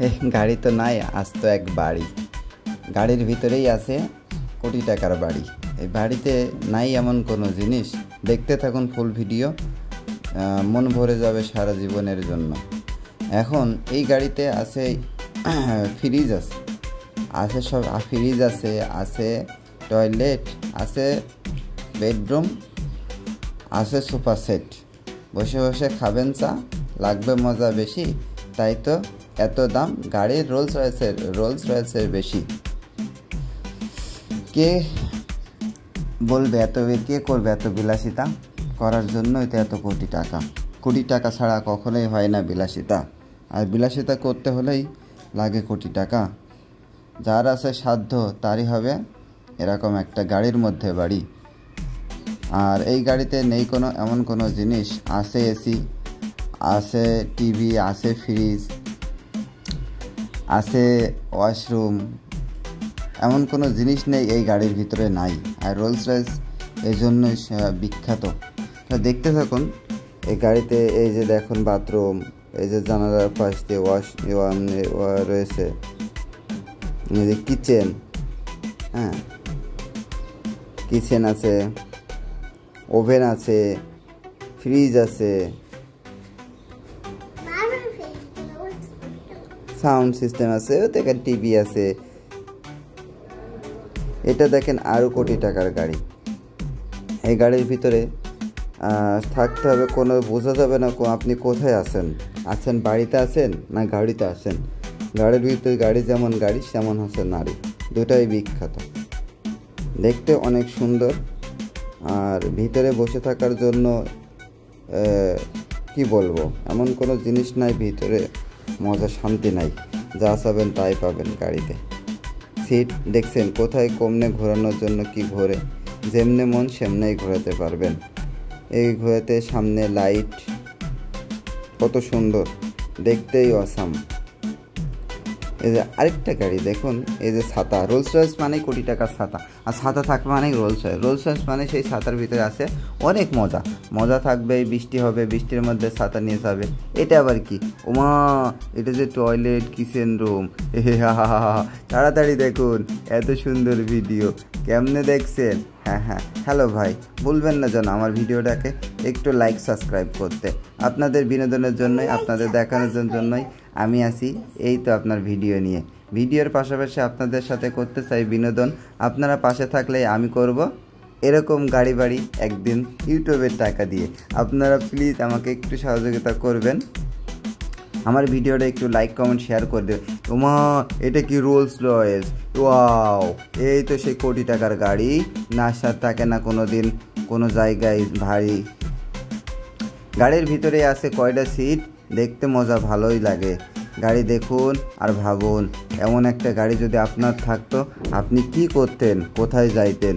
এই গাড়ি তো নাই, আজ তো এক বাড়ি। গাড়ির ভিতরেই আছে কোটি টাকার বাড়ি। এই বাড়িতে নাই এমন কোনো জিনিস। দেখতে থাকুন ফুল ভিডিও, মন ভরে যাবে সারা জীবনের জন্য। এখন এই গাড়িতে আছে ফ্রিজ, আছে সব ফ্রিজ আছে, আছে টয়লেট, আছে বেডরুম, আছে সোফা সেট। বসে বসে খাবেন চা, লাগবে মজা বেশি, তাই তো এত দাম গাড়ির। রোলস রয়েসের বেশি। কে বলবে কে করবে এত বিলাসিতা? করার জন্যই তো এত কোটি টাকা ছাড়া কখনোই হয় না বিলাসিতা। আর বিলাসিতা করতে হলেই লাগে কোটি টাকা। যার আছে সাধ্য তারই হবে এরকম একটা গাড়ির মধ্যে বাড়ি। আর এই গাড়িতে নেই এমন কোনো জিনিস। আছে এসি, আছে টিভি, আছে ফ্রিজ, আছে ওয়াশরুম, এমন কোনো জিনিস নেই এই গাড়ির ভিতরে নাই। আর রোলস রয়েস এই জন্যই বিখ্যাত। তা দেখতে থাকুন এই গাড়িতে। এই যে দেখুন বাথরুম, এই যে জানালার পাশ দিয়ে রয়েছে, এই যে কিচেন, কিচেন আছে, ওভেন আছে, ফ্রিজ আছে, সাউন্ড সিস্টেম আছে, দেখেন টিভি আছে। এটা দেখেন আরও কোটি টাকার গাড়ি। এই গাড়ির ভিতরে থাকতে হবে, কোনো বোঝা যাবে না আপনি কোথায় আছেন বাড়িতে আছেন না গাড়িতে আছেন। গাড়ির ভিতরে গাড়ি যেমন গাড়ি তেমন হচ্ছে নারী, দুটাই বিখ্যাত। দেখতে অনেক সুন্দর। আর ভিতরে বসে থাকার জন্য কি বলবো, এমন কোনো জিনিস নাই ভিতরে, মজা শান্তি নাই। যা চাবেন তাই পাবেন গাড়িতে। সিট দেখছেন কোথায় কমনে ঘোরানোর জন্য কি ঘোরে, যেমনে মন সেমনেই ঘোরাতে পারবেন। এই ঘোরাতে সামনে লাইট, কত সুন্দর, দেখতেই অসাম। এই যে আরেকটা গাড়ি দেখুন, এই যে ছাতা। রোলস রয়েস মানে কোটি টাকার ছাতা, আর ছাতা থাকবে মানে রোলস রয়েস মানে সেই ছাতার ভিতরে আছে অনেক মজা থাকবে। বৃষ্টি হবে, বৃষ্টির মধ্যে ছাতা নিয়ে যাবে। এটা আবার কি? ওমা, এটা যে টয়লেট, কিচেন রুম। তাড়াতাড়ি দেখুন এত সুন্দর ভিডিও। কেমনে দেখছেন? হ্যাঁ, হ্যালো ভাই, বলবেন না যেন আমার ভিডিওটাকে একটু লাইক সাবস্ক্রাইব করতে। আপনাদের বিনোদনের জন্যই, আপনাদের দেখানোর জন্যই আমি আসি এই তো আপনার ভিডিও নিয়ে। ভিডিওর পাশাপাশি আপনাদের সাথে করতে চাই বিনোদন। আপনারা পাশে থাকলে আমি করব এরকম গাড়ি বাড়ি একদিন ইউটিউবের টাকা দিয়ে। আপনারা প্লিজ আমাকে একটু সহযোগিতা করবেন, আমার ভিডিওটা একটু লাইক কমেন্ট শেয়ার করে দেবে। ওমা, এটা কি রোলস রয়েস? ওয়াও, এই তো সেই কোটি টাকার গাড়ি। নাসার থাকে না কোনো দিন কোনো জায়গায় ভারী। গাড়ির ভিতরে আছে কয়টা সিট, দেখতে মজা ভালোই লাগে। গাড়ি দেখুন আর ভাবুন, এমন একটা গাড়ি যদি আপনার থাকতো আপনি কি করতেন, কোথায় যাইতেন?